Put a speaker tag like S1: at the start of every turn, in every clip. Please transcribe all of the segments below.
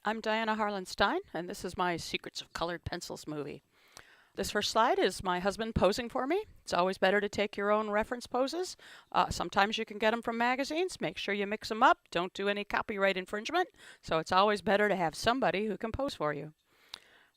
S1: I'm Diana Harlan Stein, and this is my Secrets of Colored Pencils movie. This first slide is my husband posing for me. It's always better to take your own reference poses. Sometimes you can get them from magazines. Make sure you mix them up. Don't do any copyright infringement. So it's always better to have somebody who can pose for you.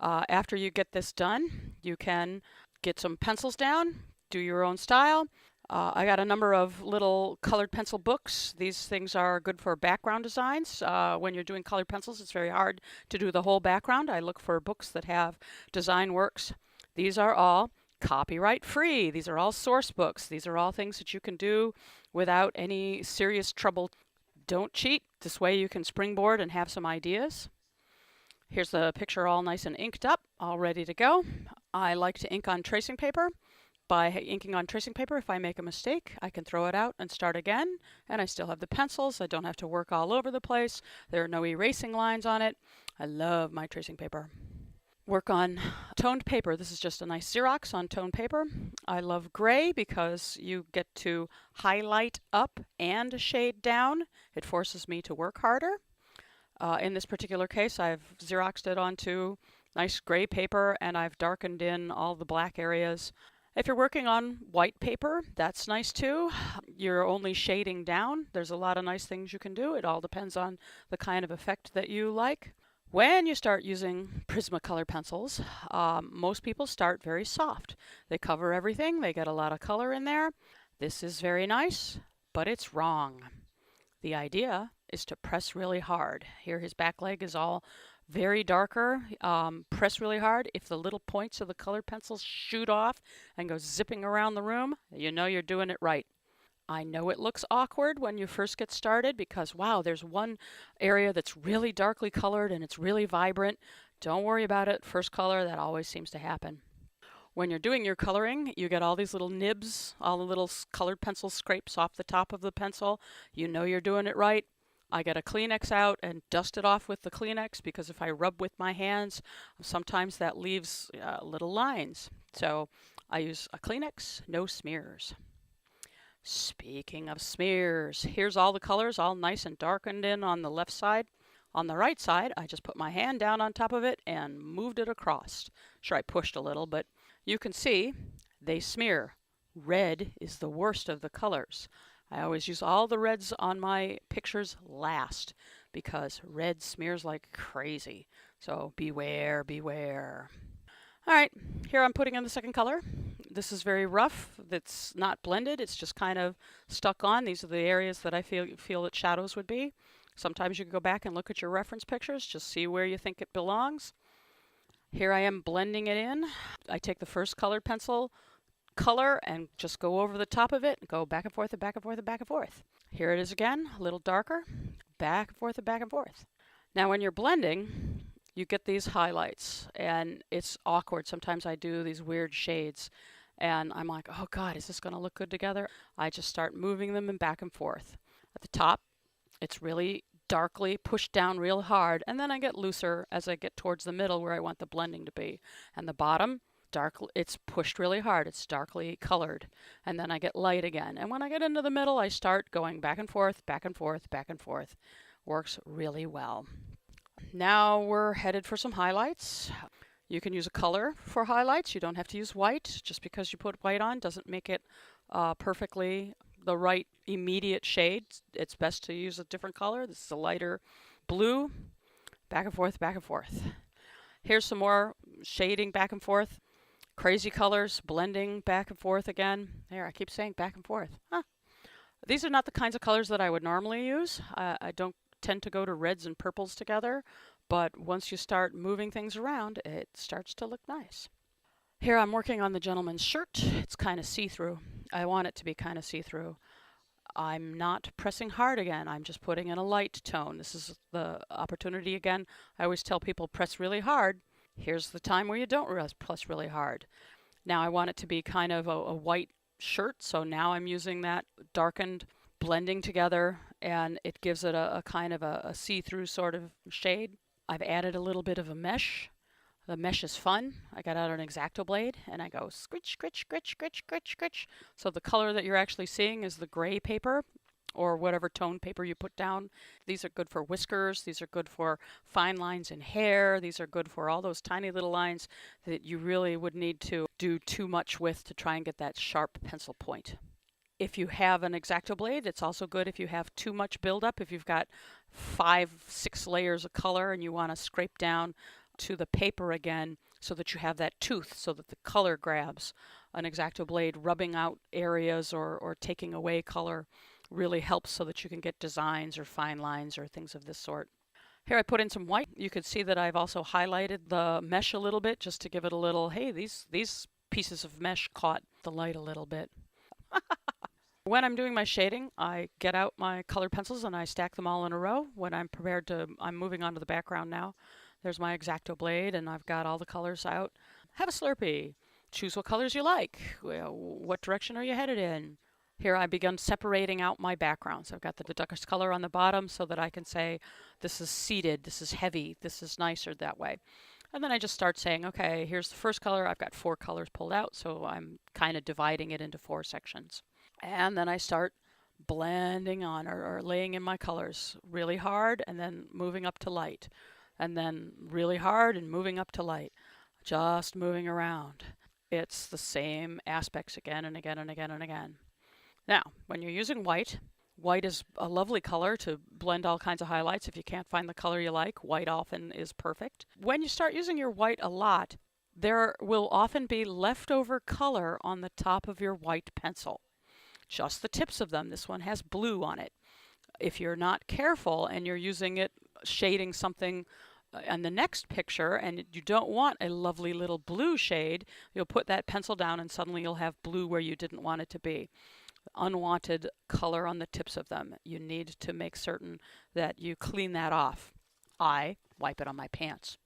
S1: After you get this done, you can get some pencils down, do your own style. I got a number of little colored pencil books. These things are good for background designs. When you're doing colored pencils, it's very hard to do the whole background. I look for books that have design works. These are all copyright free. These are all source books. These are all things that you can do without any serious trouble. Don't cheat. This way you can springboard and have some ideas. Here's the picture all nice and inked up, all ready to go. I like to ink on tracing paper. By inking on tracing paper, if I make a mistake, I can throw it out and start again, and I still have the pencils. I don't have to work all over the place. There are no erasing lines on it. I love my tracing paper. Work on toned paper. This is just a nice Xerox on toned paper. I love gray because you get to highlight up and shade down. It forces me to work harder. In this particular case, I've Xeroxed it onto nice gray paper, and I've darkened in all the black areas. If you're working on white paper, that's nice too. You're only shading down. There's a lot of nice things you can do. It all depends on the kind of effect that you like. When you start using Prismacolored pencils, most people start very soft. They cover everything. They get a lot of color in there. This is very nice, but it's wrong. The idea is to press really hard. Here his back leg is all very darker. Press really hard. If the little points of the colored pencils shoot off and go zipping around the room, you know you're doing it right. I know it looks awkward when you first get started because, wow, there's one area that's really darkly colored and it's really vibrant. Don't worry about it. First color, that always seems to happen. When you're doing your coloring, you get all these little nibs, all the little colored pencil scrapes off the top of the pencil. You know you're doing it right. I get a Kleenex out and dust it off with the Kleenex because if I rub with my hands, sometimes that leaves little lines. So I use a Kleenex, no smears. Speaking of smears, here's all the colors all nice and darkened in on the left side. On the right side, I just put my hand down on top of it and moved it across. Sure, I pushed a little, but you can see they smear. Red is the worst of the colors. I always use all the reds on my pictures last because red smears like crazy. So beware, beware. All right, here I'm putting in the second color. This is very rough. It's not blended. It's just kind of stuck on. These are the areas that I feel that shadows would be. Sometimes you can go back and look at your reference pictures, just see where you think it belongs. Here I am blending it in. I take the first colored pencil color and just go over the top of it and go back and forth and back and forth and back and forth. Here it is again, a little darker, back and forth and back and forth. Now when you're blending, you get these highlights and it's awkward. Sometimes I do these weird shades and I'm like, oh God, is this going to look good together? I just start moving them and back and forth. At the top, it's really darkly pushed down real hard, and then I get looser as I get towards the middle where I want the blending to be. And the bottom, dark, it's pushed really hard. It's darkly colored. And then I get light again. And when I get into the middle, I start going back and forth, back and forth, back and forth. Works really well. Now we're headed for some highlights. You can use a color for highlights. You don't have to use white. Just because you put white on doesn't make it perfectly the right immediate shade. It's best to use a different color. This is a lighter blue. Back and forth, back and forth. Here's some more shading back and forth. Crazy colors, blending back and forth again. There, I keep saying back and forth. These are not the kinds of colors that I would normally use. I don't tend to go to reds and purples together, but once you start moving things around, it starts to look nice. Here I'm working on the gentleman's shirt. It's kind of see-through. I want it to be kind of see-through. I'm not pressing hard again. I'm just putting in a light tone. This is the opportunity again. I always tell people press really hard. Here's the time where you don't press really hard. Now I want it to be kind of a white shirt, so now I'm using that darkened blending together, and it gives it a kind of a see-through sort of shade. I've added a little bit of a mesh. The mesh is fun. I got out an X-Acto blade and I go scritch, scritch, scritch, scritch, scritch, scritch. So the color that you're actually seeing is the gray paper or whatever tone paper you put down. These are good for whiskers. These are good for fine lines in hair. These are good for all those tiny little lines that you really would need to do too much with to try and get that sharp pencil point. If you have an X-Acto blade, it's also good if you have too much buildup. If you've got 5-6 layers of color and you want to scrape down to the paper again so that you have that tooth so that the color grabs. An X-Acto blade rubbing out areas or taking away color really helps so that you can get designs or fine lines or things of this sort. Here I put in some white. You can see that I've also highlighted the mesh a little bit just to give it a little, hey, these pieces of mesh caught the light a little bit. When I'm doing my shading, I get out my colored pencils and I stack them all in a row. When I'm prepared to, I'm moving on to the background now. There's my X-Acto blade and I've got all the colors out. Have a Slurpee. Choose what colors you like. What direction are you headed in? Here I begun separating out my backgrounds. I've got the darkest color on the bottom so that I can say this is seated, this is heavy, this is nicer that way. And then I just start saying, okay, here's the first color. I've got 4 colors pulled out, so I'm kind of dividing it into 4 sections. And then I start blending on or laying in my colors really hard and then moving up to light. And then really hard and moving up to light. Just moving around. It's the same aspects again and again and again and again. Now, when you're using white, white is a lovely color to blend all kinds of highlights. If you can't find the color you like, white often is perfect. When you start using your white a lot, there will often be leftover color on the top of your white pencil. Just the tips of them. This one has blue on it. If you're not careful and you're using it shading something in the next picture and you don't want a lovely little blue shade, you'll put that pencil down and suddenly you'll have blue where you didn't want it to be. Unwanted color on the tips of them. You need to make certain that you clean that off. I wipe it on my pants.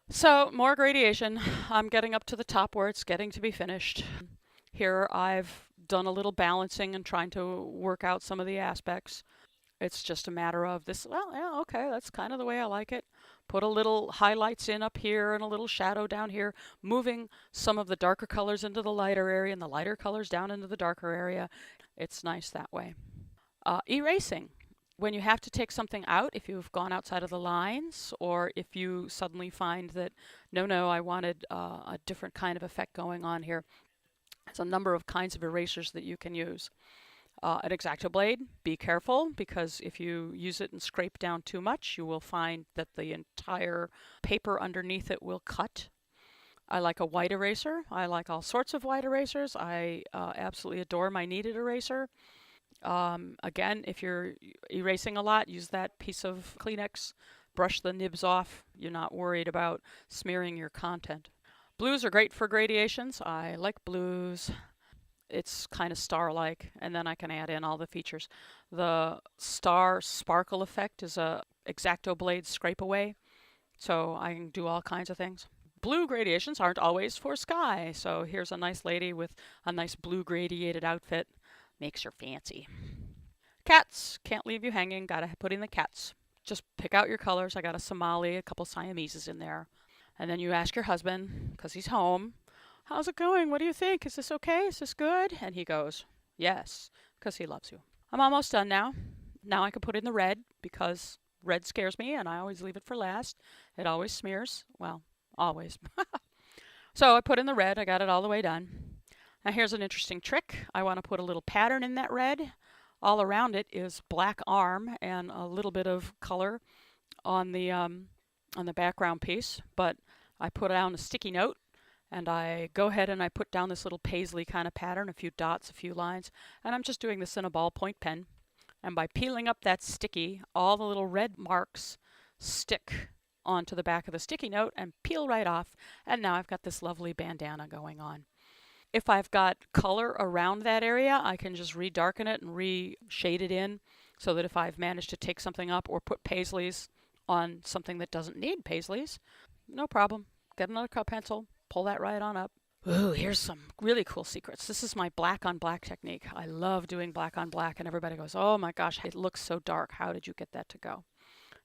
S1: So more gradation. I'm getting up to the top where it's getting to be finished. Here I've done a little balancing and trying to work out some of the aspects. It's just a matter of this, well, yeah, okay, that's kind of the way I like it. Put a little highlights in up here and a little shadow down here, moving some of the darker colors into the lighter area and the lighter colors down into the darker area. It's nice that way. Erasing. When you have to take something out, if you've gone outside of the lines, or if you suddenly find that, no, I wanted a different kind of effect going on here, there's a number of kinds of erasers that you can use. An X-Acto blade, be careful, because if you use it and scrape down too much, you will find that the entire paper underneath it will cut. I like a white eraser. I like all sorts of white erasers. I absolutely adore my kneaded eraser. Again, if you're erasing a lot, use that piece of Kleenex, brush the nibs off. You're not worried about smearing your content. Blues are great for gradations. I like blues. It's kind of star-like, and then I can add in all the features. The star sparkle effect is a X-Acto blade scrape away, so I can do all kinds of things. Blue gradations aren't always for sky, so here's a nice lady with a nice blue gradiated outfit. Makes her fancy. Cats, can't leave you hanging, gotta put in the cats. Just pick out your colors. I got a Somali, a couple Siameses in there. And then you ask your husband, because he's home, how's it going? What do you think? Is this okay? Is this good? And he goes, yes, because he loves you. I'm almost done now. Now I can put in the red, because red scares me, and I always leave it for last. It always smears. Well, always. So I put in the red. I got it all the way done. Now here's an interesting trick. I want to put a little pattern in that red. All around it is black arm and a little bit of color on the background piece. But I put down a sticky note. And I go ahead and I put down this little paisley kind of pattern, a few dots, a few lines, and I'm just doing this in a ballpoint pen. And by peeling up that sticky, all the little red marks stick onto the back of the sticky note and peel right off. And now I've got this lovely bandana going on. If I've got color around that area, I can just redarken it and re-shade it in so that if I've managed to take something up or put paisleys on something that doesn't need paisleys, no problem. Get another cut pencil. Pull that right on up. Ooh, here's some really cool secrets. This is my black on black technique. I love doing black on black, and everybody goes, oh my gosh, it looks so dark. How did you get that to go?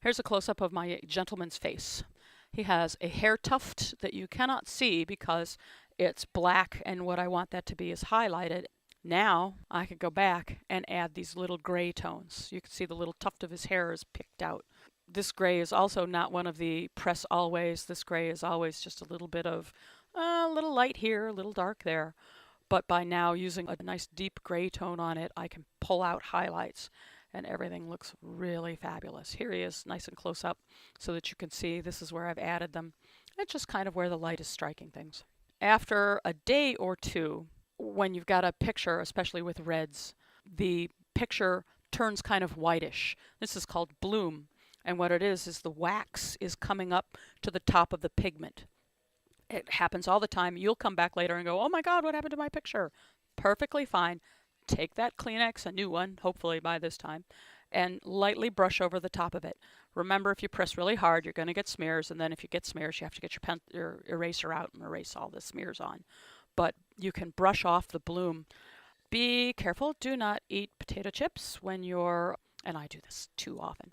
S1: Here's a close-up of my gentleman's face. He has a hair tuft that you cannot see because it's black, and what I want that to be is highlighted. Now I could go back and add these little gray tones. You can see the little tuft of his hair is picked out. This gray is also not one of the press always. This gray is always just a little bit of a little light here, a little dark there. But by now using a nice deep gray tone on it, I can pull out highlights and everything looks really fabulous. Here he is nice and close up so that you can see this is where I've added them. It's just kind of where the light is striking things. After a day or two, when you've got a picture, especially with reds, the picture turns kind of whitish. This is called bloom. And what it is the wax is coming up to the top of the pigment. It happens all the time. You'll come back later and go, oh my God, what happened to my picture? Perfectly fine. Take that Kleenex, a new one, hopefully by this time, and lightly brush over the top of it. Remember, if you press really hard, you're going to get smears, and then if you get smears, you have to get your eraser out and erase all the smears on. But you can brush off the bloom. Be careful. Do not eat potato chips when you're, and I do this too often.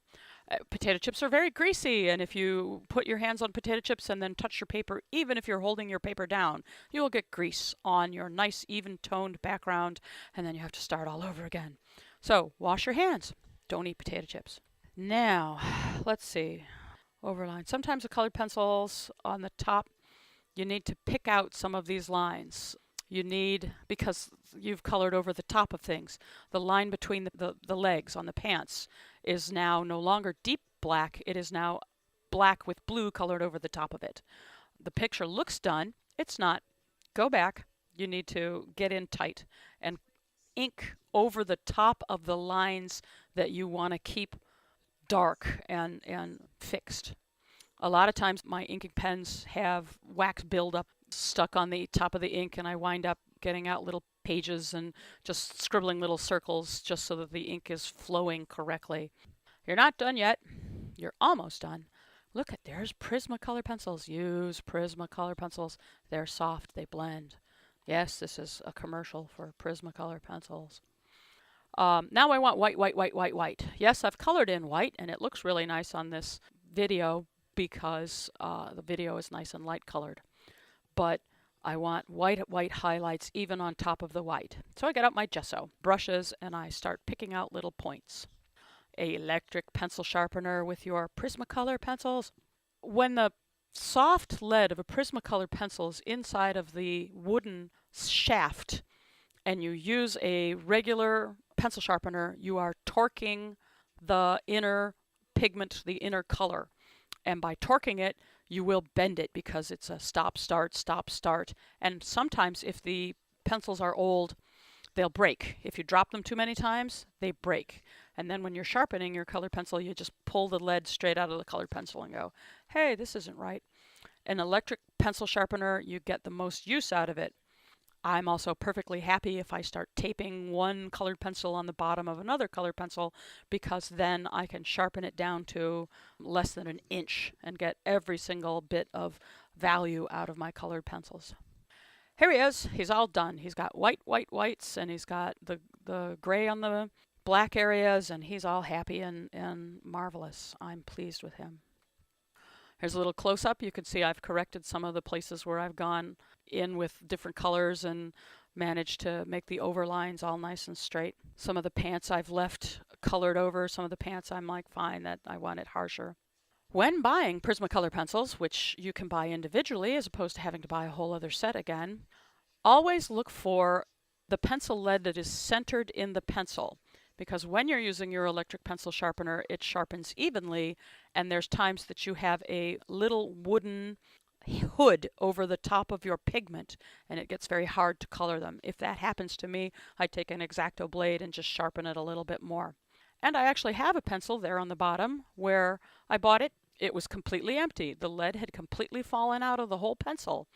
S1: Potato chips are very greasy, and if you put your hands on potato chips and then touch your paper, even if you're holding your paper down, you will get grease on your nice even-toned background, and then you have to start all over again. So wash your hands. Don't eat potato chips. Now, let's see. Overline. Sometimes the colored pencils on the top, you need to pick out some of these lines. You need, because you've colored over the top of things, the line between the legs on the pants is now no longer deep black. It is now black with blue colored over the top of it. The picture looks done. It's not. Go back. You need to get in tight and ink over the top of the lines that you want to keep dark and fixed. A lot of times my inking pens have wax buildup stuck on the top of the ink, and I wind up getting out little pages and just scribbling little circles just so that the ink is flowing correctly. You're not done yet. You're almost done. Look at, there's Prismacolor pencils. Use Prismacolor pencils. They're soft. They blend. Yes, this is a commercial for Prismacolor pencils. Now I want white, white, white, white, white. Yes, I've colored in white, and it looks really nice on this video because the video is nice and light colored. But I want white, white highlights even on top of the white. So I get out my gesso brushes and I start picking out little points. Electric pencil sharpener with your Prismacolor pencils. When the soft lead of a Prismacolor pencil is inside of the wooden shaft and you use a regular pencil sharpener, you are torquing the inner pigment, the inner color. And by torquing it, you will bend it because it's a stop, start, stop, start. And sometimes if the pencils are old, they'll break. If you drop them too many times, they break. And then when you're sharpening your colored pencil, you just pull the lead straight out of the colored pencil and go, hey, this isn't right. An electric pencil sharpener, you get the most use out of it. I'm also perfectly happy if I start taping one colored pencil on the bottom of another colored pencil, because then I can sharpen it down to less than an inch and get every single bit of value out of my colored pencils. Here he is. He's all done. He's got white, white, whites, and he's got the gray on the black areas, and he's all happy and marvelous. I'm pleased with him. Here's a little close-up. You can see I've corrected some of the places where I've gone in with different colors and managed to make the overlines all nice and straight. Some of the pants I've left colored over. Some of the pants I'm like, fine, that I want it harsher. When buying Prismacolor pencils, which you can buy individually as opposed to having to buy a whole other set again, always look for the pencil lead that is centered in the pencil. Because when you're using your electric pencil sharpener, it sharpens evenly, and there's times that you have a little wooden hood over the top of your pigment, and it gets very hard to color them. If that happens to me, I take an X-Acto blade and just sharpen it a little bit more. And I actually have a pencil there on the bottom where I bought it. It was completely empty. The lead had completely fallen out of the whole pencil.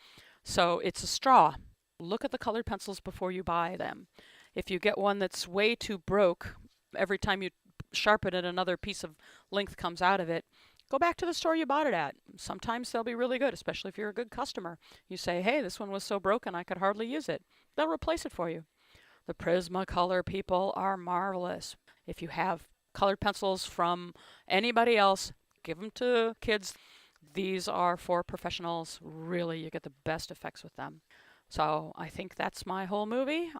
S1: So it's a straw. Look at the colored pencils before you buy them. If you get one that's way too broke, every time you sharpen it, another piece of length comes out of it, go back to the store you bought it at. Sometimes they'll be really good, especially if you're a good customer. You say, hey, this one was so broken I could hardly use it. They'll replace it for you. The Prismacolor people are marvelous. If you have colored pencils from anybody else, give them to kids. These are for professionals. Really, you get the best effects with them. So I think that's my whole movie.